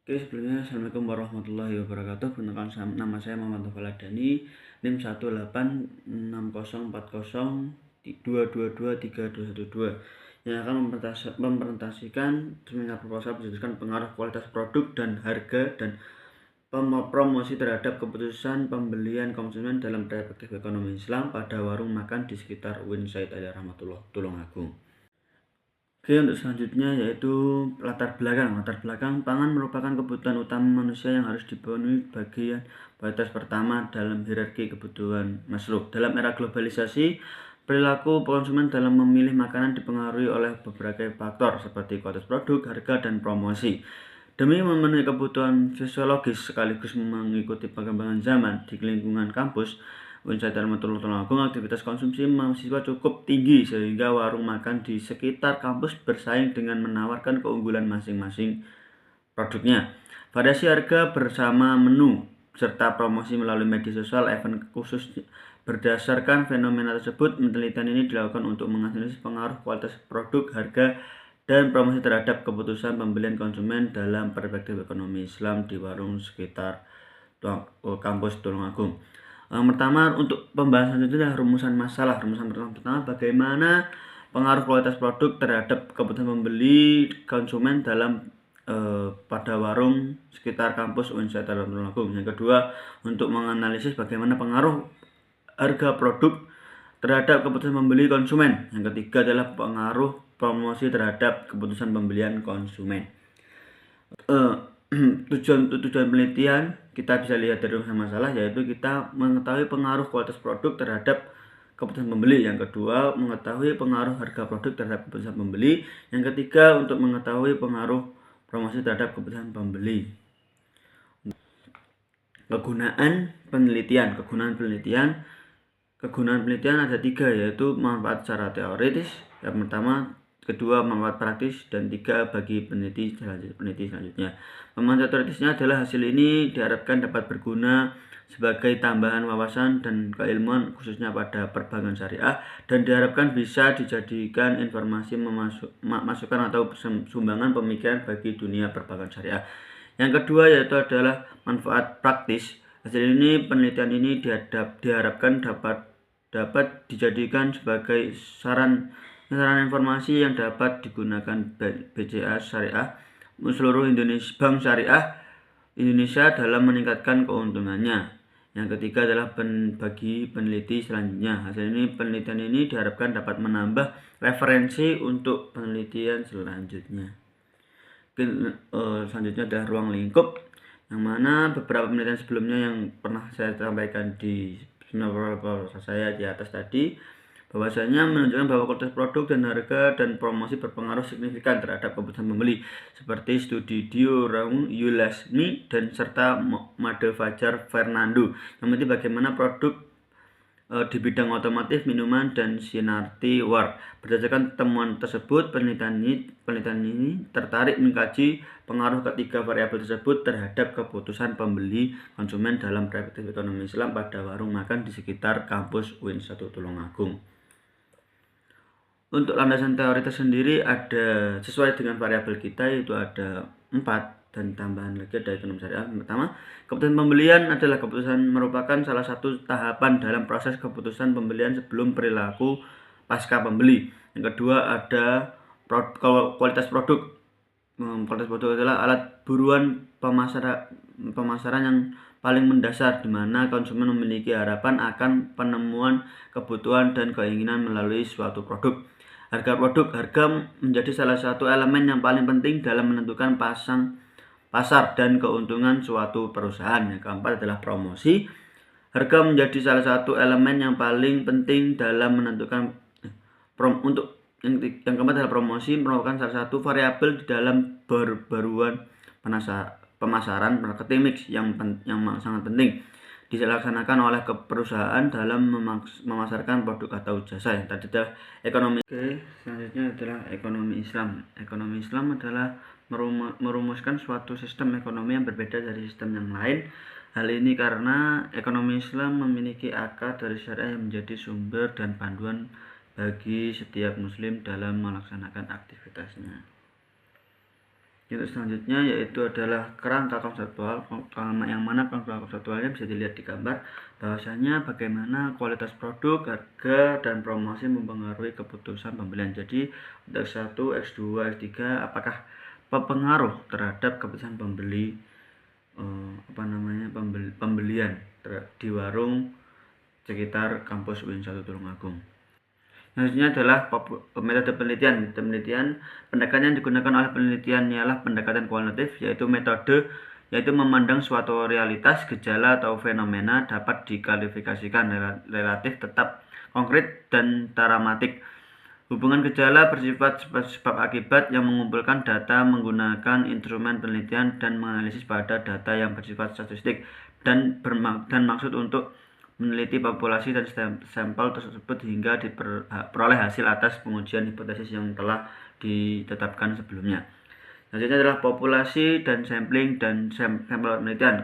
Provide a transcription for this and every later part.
Oke, sebelumnya Assalamualaikum warahmatullahi wabarakatuh. Perkenalkan, nama saya Muhammad Taufal Adani, NIM 1860402223212 yang akan mempresentasikan seminar proposal berdasarkan pengaruh kualitas produk dan harga dan promosi terhadap keputusan pembelian konsumen dalam perspektif ekonomi Islam pada warung makan di sekitar UIN Said Ali Rahmatullah Tulungagung. Oke, untuk selanjutnya yaitu latar belakang. Latar belakang pangan merupakan kebutuhan utama manusia yang harus dipenuhi bagian prioritas pertama dalam hierarki kebutuhan Maslow. Dalam era globalisasi, perilaku konsumen dalam memilih makanan dipengaruhi oleh beberapa faktor seperti kualitas produk, harga, dan promosi. Demi memenuhi kebutuhan fisiologis sekaligus mengikuti perkembangan zaman di lingkungan kampus, Unsur dalam Tulungagung, aktivitas konsumsi mahasiswa cukup tinggi sehingga warung makan di sekitar kampus bersaing dengan menawarkan keunggulan masing-masing produknya. Variasi harga bersama menu serta promosi melalui media sosial event khusus berdasarkan fenomena tersebut. Penelitian ini dilakukan untuk menganalisis pengaruh kualitas produk, harga, dan promosi terhadap keputusan pembelian konsumen dalam perspektif ekonomi Islam di warung sekitar kampus Tulungagung. Yang pertama, untuk pembahasan itu adalah rumusan masalah. Rumusan pertama, bagaimana pengaruh kualitas produk terhadap kebutuhan pembeli konsumen dalam pada warung sekitar kampus UIN Said Ali Tulungagung. Yang kedua, untuk menganalisis bagaimana pengaruh harga produk terhadap keputusan pembeli konsumen. Yang ketiga adalah pengaruh promosi terhadap keputusan pembelian konsumen. Tujuan penelitian kita bisa lihat dari masalah, yaitu kita mengetahui pengaruh kualitas produk terhadap keputusan pembeli. Yang kedua, mengetahui pengaruh harga produk terhadap keputusan pembeli. Yang ketiga, untuk mengetahui pengaruh promosi terhadap keputusan pembeli. Kegunaan penelitian ada 3, yaitu manfaat secara teoritis, yang pertama, kedua manfaat praktis, dan 3 bagi peneliti selanjutnya. Manfaat teoritisnya adalah hasil ini diharapkan dapat berguna sebagai tambahan wawasan dan keilmuan khususnya pada perbankan syariah, dan diharapkan bisa dijadikan informasi masukan atau sumbangan pemikiran bagi dunia perbankan syariah. Yang kedua yaitu adalah manfaat praktis. Hasil ini penelitian ini diharapkan dapat dijadikan sebagai saran informasi yang dapat digunakan BCA Syariah seluruh Bank Syariah Indonesia dalam meningkatkan keuntungannya. Yang ketiga adalah bagi peneliti selanjutnya. Hasil ini penelitian ini diharapkan dapat menambah referensi untuk penelitian selanjutnya. Selanjutnya adalah ruang lingkup, yang mana beberapa penelitian sebelumnya yang pernah saya sampaikan di seminar saya di atas tadi, bahwasanya menunjukkan bahwa kualitas produk dan harga dan promosi berpengaruh signifikan terhadap keputusan pembeli, seperti studi Diorang, Yulasmi, dan serta Made Fajar Fernando yang meneliti bagaimana produk di bidang otomotif, minuman, dan Sinarti War. Berdasarkan temuan tersebut, penelitian ini tertarik mengkaji pengaruh ketiga variabel tersebut terhadap keputusan pembeli konsumen dalam perspektif ekonomi Islam pada warung makan di sekitar kampus UIN 1 Tulungagung. Untuk landasan teori tersendiri ada sesuai dengan variabel kita, yaitu ada 4, dan tambahan lagi ada ekonomi syariah. Pertama, keputusan pembelian adalah keputusan merupakan salah satu tahapan dalam proses keputusan pembelian sebelum perilaku pasca pembeli. Yang kedua ada kualitas produk. Kualitas produk adalah alat buruan pemasaran yang paling mendasar, di mana konsumen memiliki harapan akan penemuan kebutuhan dan keinginan melalui suatu produk. Harga menjadi salah satu elemen yang paling penting dalam menentukan pasar dan keuntungan suatu perusahaan. Yang keempat adalah promosi. Harga menjadi salah satu elemen yang paling penting dalam menentukan yang keempat adalah promosi, merupakan salah satu variabel di dalam baruan pemasaran marketing mix yang sangat penting dilaksanakan oleh perusahaan dalam memasarkan produk atau jasa. Yang tadi adalah ekonomi. Oke, selanjutnya adalah ekonomi Islam. Ekonomi Islam adalah merumuskan suatu sistem ekonomi yang berbeda dari sistem yang lain. Hal ini karena ekonomi Islam memiliki akar dari syariah yang menjadi sumber dan panduan bagi setiap muslim dalam melaksanakan aktivitasnya. Yang selanjutnya yaitu adalah kerangka konseptual, yang mana kerangka konseptualnya bisa dilihat di gambar bahwasanya bagaimana kualitas produk, harga, dan promosi mempengaruhi keputusan pembelian. Jadi untuk X1, X2, X3 apakah berpengaruh terhadap keputusan pembeli pembelian di warung sekitar kampus UIN 1 Tulungagung. Selanjutnya adalah metode penelitian. Pendekatan yang digunakan oleh penelitian ialah pendekatan kualitatif, yaitu memandang suatu realitas, gejala atau fenomena dapat diklasifikasikan relatif, tetap, konkret, dan dramatik. Hubungan gejala bersifat sebab akibat yang mengumpulkan data menggunakan instrumen penelitian dan menganalisis pada data yang bersifat statistik dan maksud untuk meneliti populasi dan sampel tersebut hingga diperoleh hasil atas pengujian hipotesis yang telah ditetapkan sebelumnya. Selanjutnya adalah populasi dan sampling dan sampel penelitian.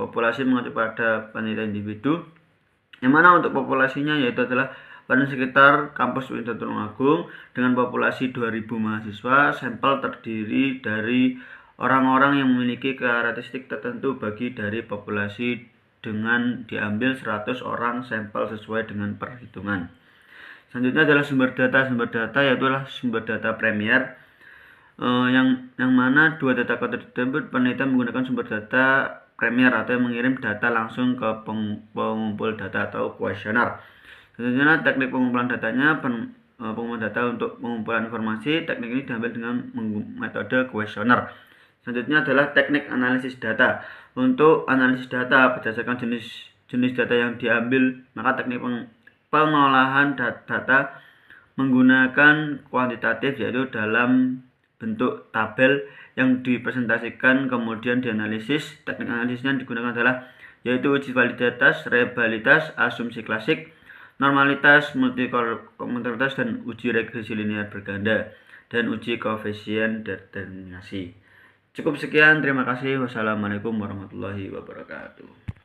Populasi mengacu pada penelitian individu, yang mana untuk populasinya yaitu adalah pada sekitar kampus UIN 1 Tulungagung dengan populasi 2000 mahasiswa. Sampel terdiri dari orang-orang yang memiliki karakteristik tertentu bagi dari populasi dengan diambil 100 orang sampel sesuai dengan perhitungan. Selanjutnya adalah sumber data yaitu sumber data Premier, yang mana dua data tersebut penelitian menggunakan sumber data Premier atau yang mengirim data langsung ke pengumpul data atau kuesioner. Selanjutnya teknik pengumpulan datanya, pengumpulan data untuk pengumpulan informasi. Teknik ini diambil dengan metode kuesioner. Selanjutnya adalah teknik analisis data. Untuk analisis data berdasarkan jenis data yang diambil, maka teknik pengolahan data menggunakan kuantitatif, yaitu dalam bentuk tabel yang dipresentasikan kemudian dianalisis. Teknik analisisnya yang digunakan adalah yaitu uji validitas, rebalitas, asumsi klasik, normalitas, multikomplementaritas, dan uji regresi linear berganda, dan uji koefisien determinasi. Cukup sekian, terima kasih. Wassalamualaikum warahmatullahi wabarakatuh.